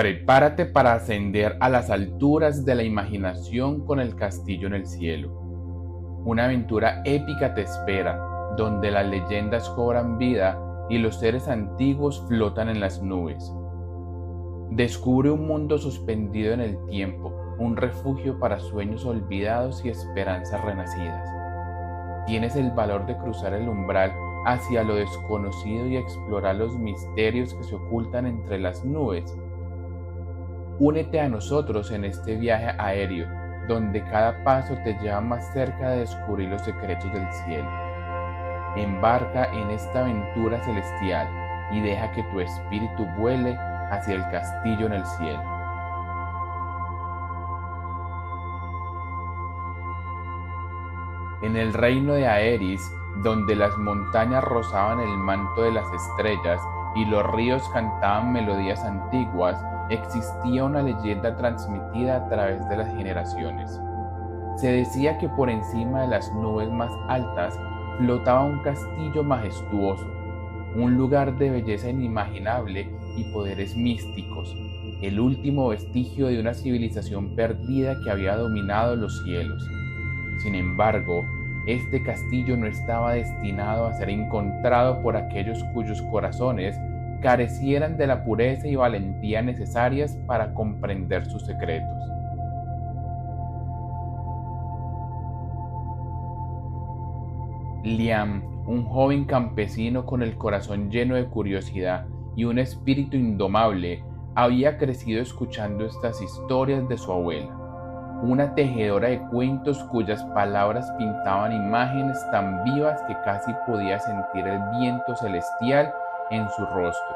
Prepárate para ascender a las alturas de la imaginación con el castillo en el cielo. Una aventura épica te espera, donde las leyendas cobran vida y los seres antiguos flotan en las nubes. Descubre un mundo suspendido en el tiempo, un refugio para sueños olvidados y esperanzas renacidas. Tienes el valor de cruzar el umbral hacia lo desconocido y explorar los misterios que se ocultan entre las nubes. Únete a nosotros en este viaje aéreo, donde cada paso te lleva más cerca de descubrir los secretos del cielo. Embarca en esta aventura celestial y deja que tu espíritu vuele hacia el castillo en el cielo. En el reino de Aeris, donde las montañas rozaban el manto de las estrellas y los ríos cantaban melodías antiguas, existía una leyenda transmitida a través de las generaciones. Se decía que por encima de las nubes más altas flotaba un castillo majestuoso, un lugar de belleza inimaginable y poderes místicos, el último vestigio de una civilización perdida que había dominado los cielos. Sin embargo, este castillo no estaba destinado a ser encontrado por aquellos cuyos corazones carecieran de la pureza y valentía necesarias para comprender sus secretos. Liam, un joven campesino con el corazón lleno de curiosidad y un espíritu indomable, había crecido escuchando estas historias de su abuela, una tejedora de cuentos cuyas palabras pintaban imágenes tan vivas que casi podía sentir el viento celestial en su rostro.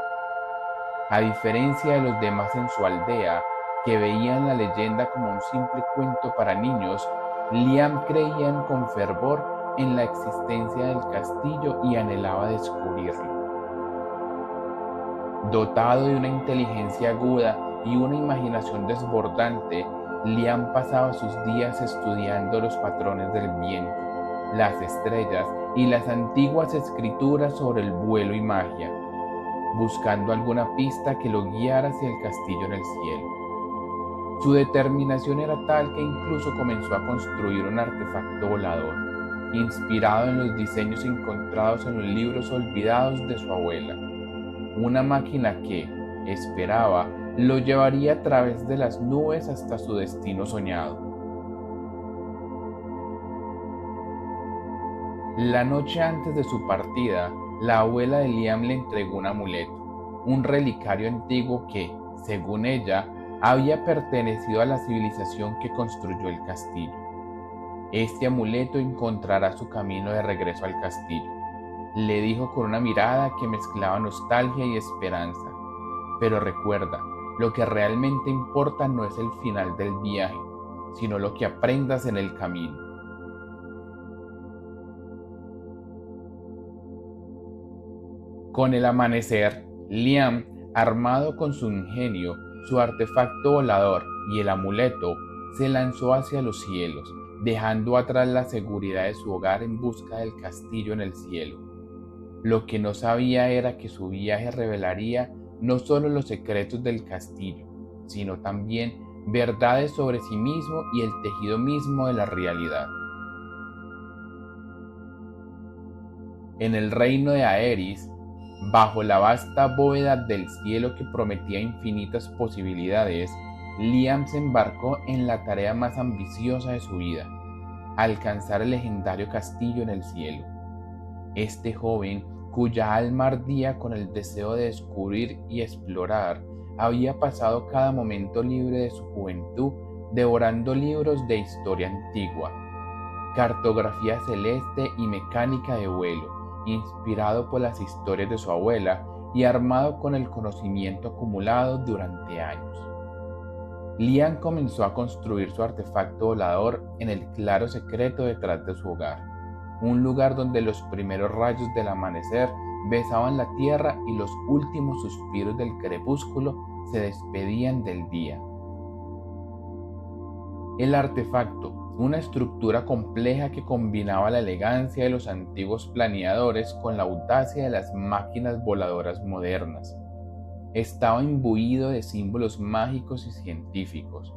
A diferencia de los demás en su aldea, que veían la leyenda como un simple cuento para niños, Liam creía con fervor en la existencia del castillo y anhelaba descubrirlo. Dotado de una inteligencia aguda y una imaginación desbordante, Liam pasaba sus días estudiando los patrones del viento, las estrellas y las antiguas escrituras sobre el vuelo y magia, buscando alguna pista que lo guiara hacia el castillo en el cielo. Su determinación era tal que incluso comenzó a construir un artefacto volador, inspirado en los diseños encontrados en los libros olvidados de su abuela, una máquina que, esperaba, lo llevaría a través de las nubes hasta su destino soñado. La noche antes de su partida, la abuela de Liam le entregó un amuleto, un relicario antiguo que, según ella, había pertenecido a la civilización que construyó el castillo. Este amuleto encontrará su camino de regreso al castillo, le dijo con una mirada que mezclaba nostalgia y esperanza. Pero recuerda, lo que realmente importa no es el final del viaje, sino lo que aprendas en el camino. Con el amanecer, Liam, armado con su ingenio, su artefacto volador y el amuleto, se lanzó hacia los cielos, dejando atrás la seguridad de su hogar en busca del castillo en el cielo. Lo que no sabía era que su viaje revelaría no solo los secretos del castillo, sino también verdades sobre sí mismo y el tejido mismo de la realidad. En el reino de Aeris, bajo la vasta bóveda del cielo que prometía infinitas posibilidades, Liam se embarcó en la tarea más ambiciosa de su vida: alcanzar el legendario castillo en el cielo. Este joven, cuya alma ardía con el deseo de descubrir y explorar, había pasado cada momento libre de su juventud devorando libros de historia antigua, cartografía celeste y mecánica de vuelo, inspirado por las historias de su abuela y armado con el conocimiento acumulado durante años. Liam comenzó a construir su artefacto volador en el claro secreto detrás de su hogar, un lugar donde los primeros rayos del amanecer besaban la tierra y los últimos suspiros del crepúsculo se despedían del día. El artefacto, una estructura compleja que combinaba la elegancia de los antiguos planeadores con la audacia de las máquinas voladoras modernas. estaba imbuido de símbolos mágicos y científicos.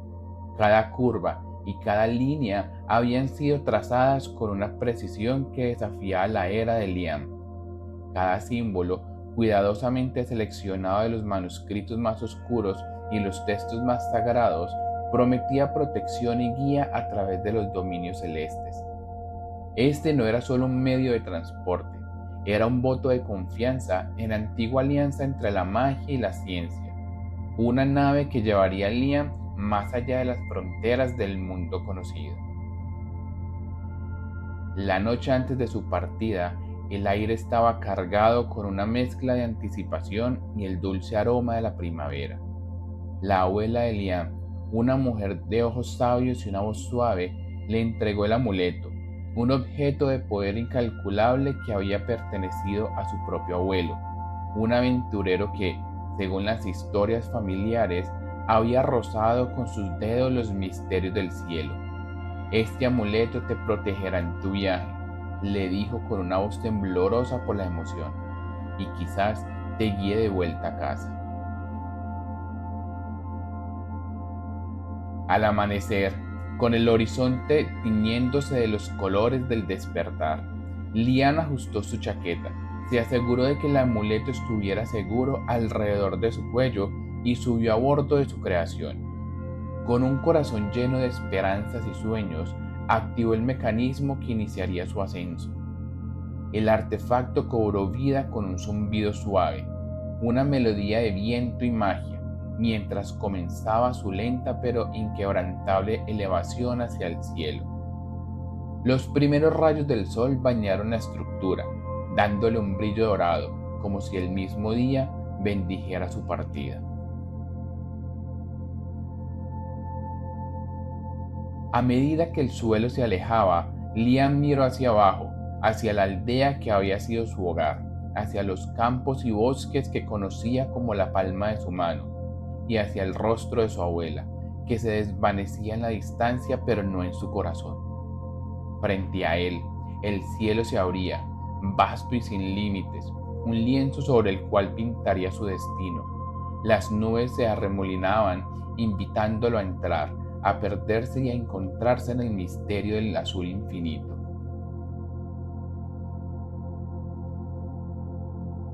Cada curva y cada línea habían sido trazadas con una precisión que desafiaba la era de Liam. Cada símbolo, cuidadosamente seleccionado de los manuscritos más oscuros y los textos más sagrados, prometía protección y guía a través de los dominios celestes. Este no era solo un medio de transporte, era un voto de confianza en la antigua alianza entre la magia y la ciencia, una nave que llevaría a Liam más allá de las fronteras del mundo conocido. La noche antes de su partida, el aire estaba cargado con una mezcla de anticipación y el dulce aroma de la primavera. La abuela de Liam, una mujer de ojos sabios y una voz suave, le entregó el amuleto, un objeto de poder incalculable que había pertenecido a su propio abuelo, un aventurero que, según las historias familiares, había rozado con sus dedos los misterios del cielo. Este amuleto te protegerá en tu viaje, le dijo con una voz temblorosa por la emoción, y quizás te guíe de vuelta a casa. Al amanecer, con el horizonte tiñéndose de los colores del despertar, Liam ajustó su chaqueta, se aseguró de que el amuleto estuviera seguro alrededor de su cuello y subió a bordo de su creación. Con un corazón lleno de esperanzas y sueños, activó el mecanismo que iniciaría su ascenso. El artefacto cobró vida con un zumbido suave, una melodía de viento y magia, mientras comenzaba su lenta pero inquebrantable elevación hacia el cielo. Los primeros rayos del sol bañaron la estructura, dándole un brillo dorado, como si el mismo día bendijera su partida. A medida que el suelo se alejaba, Liam miró hacia abajo, hacia la aldea que había sido su hogar, hacia los campos y bosques que conocía como la palma de su mano, y hacia el rostro de su abuela, que se desvanecía en la distancia pero no en su corazón. Frente a él, el cielo se abría, vasto y sin límites, un lienzo sobre el cual pintaría su destino. Las nubes se arremolinaban, invitándolo a entrar, a perderse y a encontrarse en el misterio del azul infinito.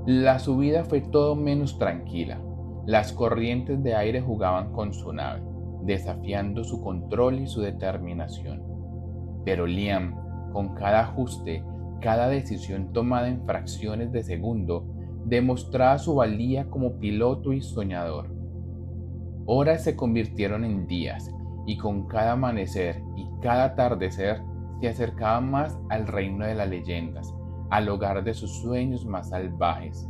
La subida fue todo menos tranquila. Las corrientes de aire jugaban con su nave, desafiando su control y su determinación. Pero Liam, con cada ajuste, cada decisión tomada en fracciones de segundo, demostraba su valía como piloto y soñador. Horas se convirtieron en días, y con cada amanecer y cada atardecer se acercaba más al reino de las leyendas, al hogar de sus sueños más salvajes.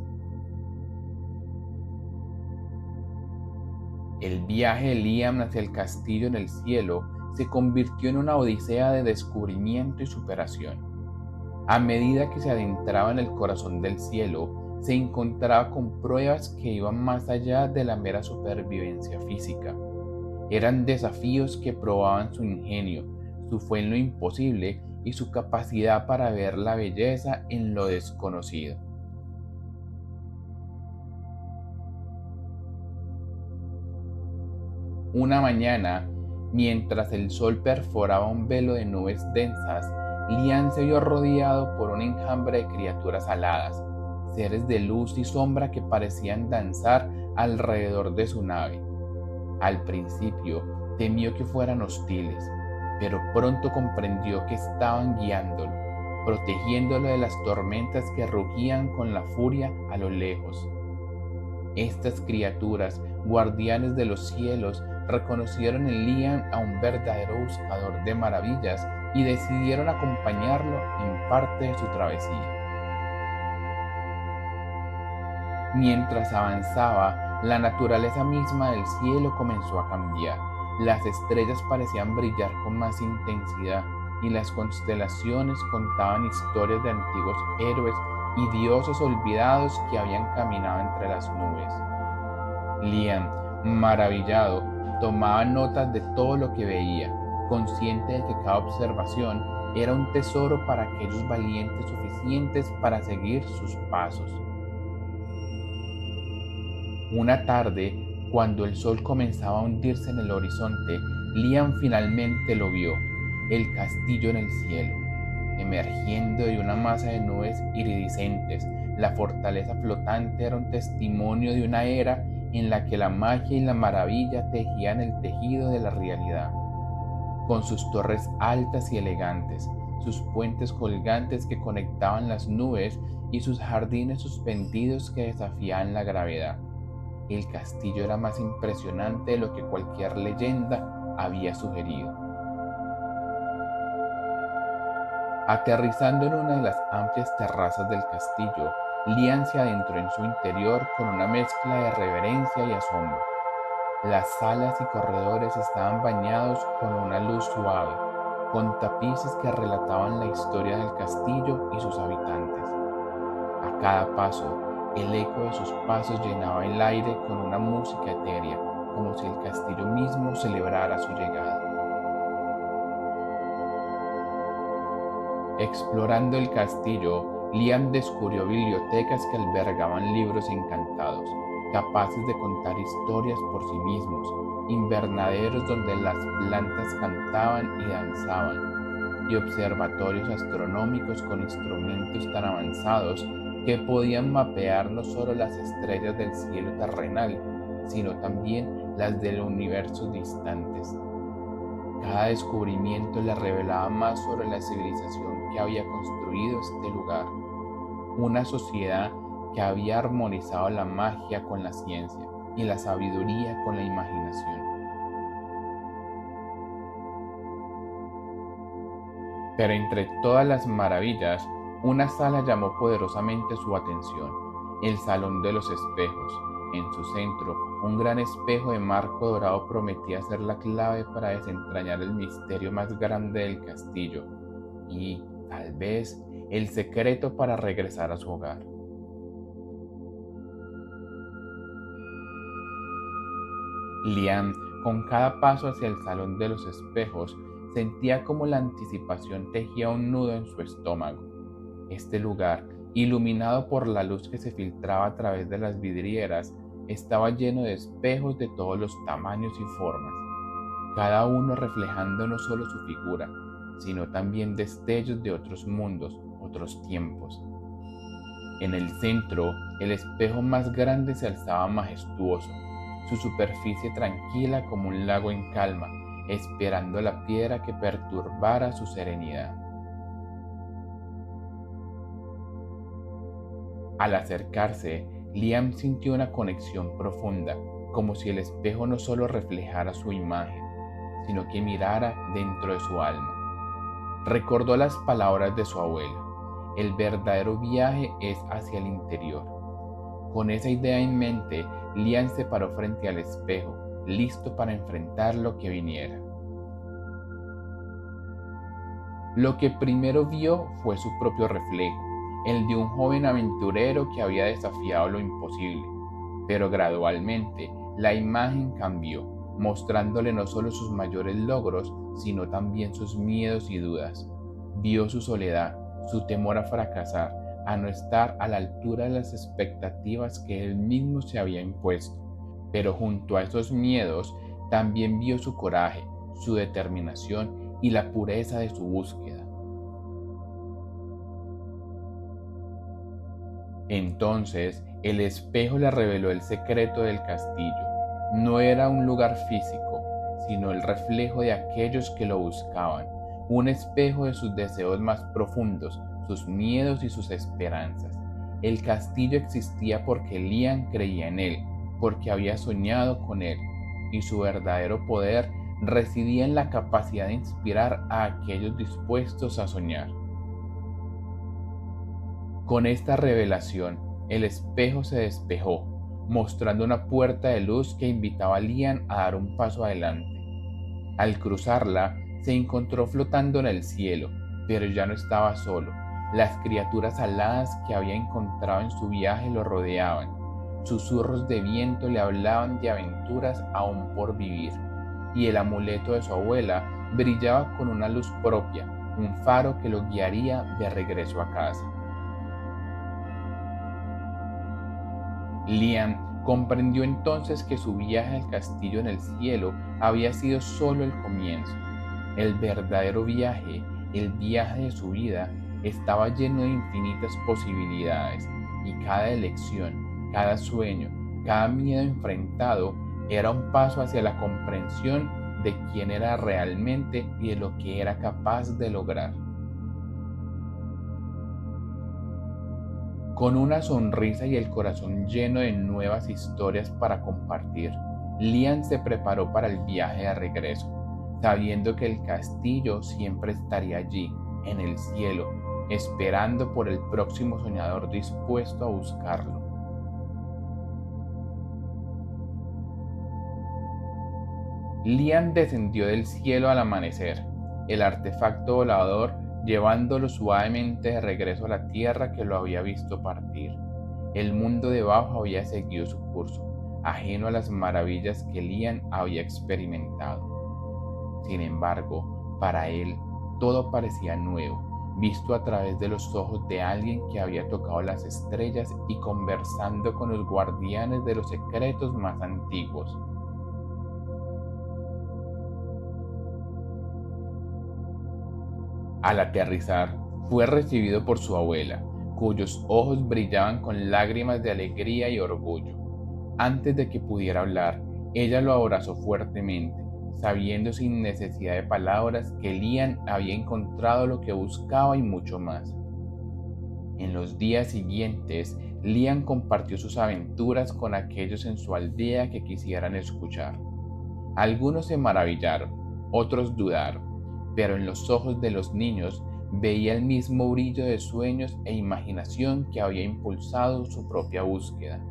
El viaje de Liam hacia el castillo en el cielo se convirtió en una odisea de descubrimiento y superación. A medida que se adentraba en el corazón del cielo, se encontraba con pruebas que iban más allá de la mera supervivencia física. Eran desafíos que probaban su ingenio, su fe en lo imposible y su capacidad para ver la belleza en lo desconocido. Una mañana, mientras el sol perforaba un velo de nubes densas, Liam se vio rodeado por un enjambre de criaturas aladas, seres de luz y sombra que parecían danzar alrededor de su nave. Al principio temió que fueran hostiles, pero pronto comprendió que estaban guiándolo, protegiéndolo de las tormentas que rugían con la furia a lo lejos. Estas criaturas, guardianes de los cielos, reconocieron en Liam a un verdadero buscador de maravillas y decidieron acompañarlo en parte de su travesía. Mientras avanzaba, la naturaleza misma del cielo comenzó a cambiar. Las estrellas parecían brillar con más intensidad y las constelaciones contaban historias de antiguos héroes y dioses olvidados que habían caminado entre las nubes. Liam, maravillado, tomaba notas de todo lo que veía, consciente de que cada observación era un tesoro para aquellos valientes suficientes para seguir sus pasos. Una tarde, cuando el sol comenzaba a hundirse en el horizonte, Liam finalmente lo vio, el castillo en el cielo. Emergiendo de una masa de nubes iridiscentes, la fortaleza flotante era un testimonio de una era en la que la magia y la maravilla tejían el tejido de la realidad. Con sus torres altas y elegantes, sus puentes colgantes que conectaban las nubes y sus jardines suspendidos que desafían la gravedad. El castillo era más impresionante de lo que cualquier leyenda había sugerido. Aterrizando en una de las amplias terrazas del castillo, Liam se adentró en su interior con una mezcla de reverencia y asombro. Las salas y corredores estaban bañados con una luz suave, con tapices que relataban la historia del castillo y sus habitantes. A cada paso, el eco de sus pasos llenaba el aire con una música etérea, como si el castillo mismo celebrara su llegada. Explorando el castillo, Liam descubrió bibliotecas que albergaban libros encantados, capaces de contar historias por sí mismos, invernaderos donde las plantas cantaban y danzaban, y observatorios astronómicos con instrumentos tan avanzados que podían mapear no solo las estrellas del cielo terrenal, sino también las de los universos distantes. Cada descubrimiento le revelaba más sobre la civilización que había construido este lugar, una sociedad que había armonizado la magia con la ciencia y la sabiduría con la imaginación. Pero entre todas las maravillas, una sala llamó poderosamente su atención, el Salón de los Espejos. En su centro, un gran espejo de marco dorado prometía ser la clave para desentrañar el misterio más grande del castillo y, tal vez, el secreto para regresar a su hogar. Liam, con cada paso hacia el Salón de los Espejos, sentía como la anticipación tejía un nudo en su estómago. Este lugar, iluminado por la luz que se filtraba a través de las vidrieras, estaba lleno de espejos de todos los tamaños y formas, cada uno reflejando no solo su figura, sino también destellos de otros mundos, otros tiempos. En el centro, el espejo más grande se alzaba majestuoso, su superficie tranquila como un lago en calma, esperando la piedra que perturbara su serenidad. Al acercarse, Liam sintió una conexión profunda, como si el espejo no solo reflejara su imagen, sino que mirara dentro de su alma. Recordó las palabras de su abuelo: el verdadero viaje es hacia el interior. Con esa idea en mente, Liam se paró frente al espejo, listo para enfrentar lo que viniera. Lo que primero vio fue su propio reflejo, el de un joven aventurero que había desafiado lo imposible, pero gradualmente la imagen cambió, mostrándole no solo sus mayores logros, sino también sus miedos y dudas. Vio su soledad, su temor a fracasar, a no estar a la altura de las expectativas que él mismo se había impuesto, pero junto a esos miedos también vio su coraje, su determinación y la pureza de su búsqueda. Entonces el espejo le reveló el secreto del castillo. No era un lugar físico, sino el reflejo de aquellos que lo buscaban, un espejo de sus deseos más profundos, sus miedos y sus esperanzas. El castillo existía porque Liam creía en él, porque había soñado con él, y su verdadero poder residía en la capacidad de inspirar a aquellos dispuestos a soñar. Con esta revelación, el espejo se despejó, mostrando una puerta de luz que invitaba a Liam a dar un paso adelante. Al cruzarla, se encontró flotando en el cielo, pero ya no estaba solo. Las criaturas aladas que había encontrado en su viaje lo rodeaban. Susurros de viento le hablaban de aventuras aún por vivir, y el amuleto de su abuela brillaba con una luz propia, un faro que lo guiaría de regreso a casa. Liam Comprendió entonces que su viaje al castillo en el cielo había sido solo el comienzo. El verdadero viaje, el viaje de su vida, estaba lleno de infinitas posibilidades, y cada elección, cada sueño, cada miedo enfrentado era un paso hacia la comprensión de quién era realmente y de lo que era capaz de lograr. Con una sonrisa y el corazón lleno de nuevas historias para compartir, Lian se preparó para el viaje de regreso, sabiendo que el castillo siempre estaría allí, en el cielo, esperando por el próximo soñador dispuesto a buscarlo. Lian descendió del cielo al amanecer, el artefacto volador llevándolo suavemente de regreso a la tierra que lo había visto partir. El mundo debajo había seguido su curso, ajeno a las maravillas que Lian había experimentado. Sin embargo, para él todo parecía nuevo, visto a través de los ojos de alguien que había tocado las estrellas y conversando con los guardianes de los secretos más antiguos. Al aterrizar, fue recibido por su abuela, cuyos ojos brillaban con lágrimas de alegría y orgullo. Antes de que pudiera hablar, ella lo abrazó fuertemente, sabiendo sin necesidad de palabras que Lian había encontrado lo que buscaba y mucho más. En los días siguientes, Lian compartió sus aventuras con aquellos en su aldea que quisieran escuchar. Algunos se maravillaron, otros dudaron, pero en los ojos de los niños veía el mismo brillo de sueños e imaginación que había impulsado su propia búsqueda.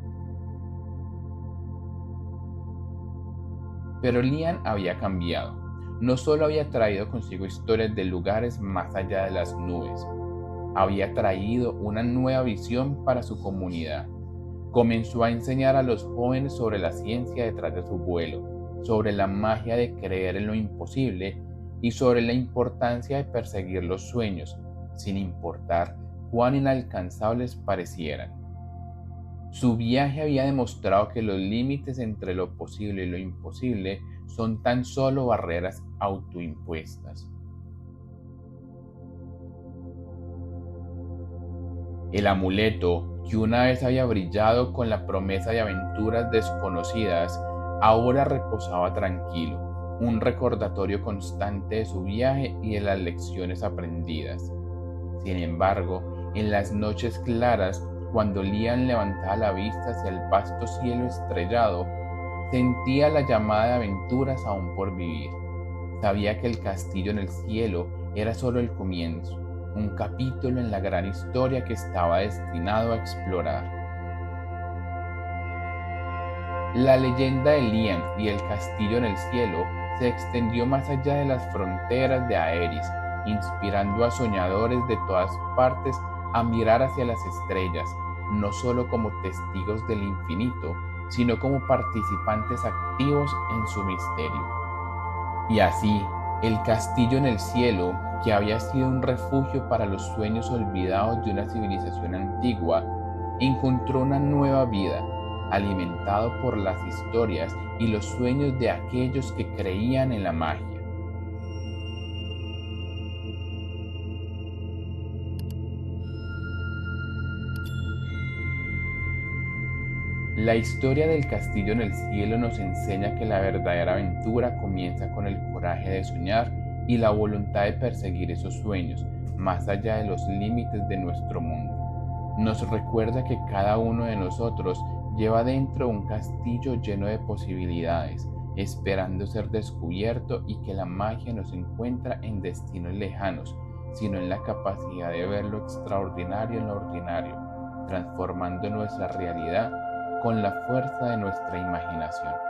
Pero Lian había cambiado. No solo había traído consigo historias de lugares más allá de las nubes, había traído una nueva visión para su comunidad. Comenzó a enseñar a los jóvenes sobre la ciencia detrás de su vuelo, sobre la magia de creer en lo imposible y sobre la importancia de perseguir los sueños, sin importar cuán inalcanzables parecieran. Su viaje había demostrado que los límites entre lo posible y lo imposible son tan solo barreras autoimpuestas. El amuleto, que una vez había brillado con la promesa de aventuras desconocidas, ahora reposaba tranquilo, un recordatorio constante de su viaje y de las lecciones aprendidas. Sin embargo, en las noches claras, cuando Lian levantaba la vista hacia el vasto cielo estrellado, sentía la llamada de aventuras aún por vivir. Sabía que el castillo en el cielo era solo el comienzo, un capítulo en la gran historia que estaba destinado a explorar. La leyenda de Lian y el castillo en el cielo se extendió más allá de las fronteras de Aeris, inspirando a soñadores de todas partes a mirar hacia las estrellas, no solo como testigos del infinito, sino como participantes activos en su misterio. Y así, el castillo en el cielo, que había sido un refugio para los sueños olvidados de una civilización antigua, encontró una nueva vida, alimentado por las historias y los sueños de aquellos que creían en la magia. La historia del castillo en el cielo nos enseña que la verdadera aventura comienza con el coraje de soñar y la voluntad de perseguir esos sueños, más allá de los límites de nuestro mundo. Nos recuerda que cada uno de nosotros lleva dentro un castillo lleno de posibilidades, esperando ser descubierto, y que la magia no se encuentra en destinos lejanos, sino en la capacidad de ver lo extraordinario en lo ordinario, transformando nuestra realidad con la fuerza de nuestra imaginación.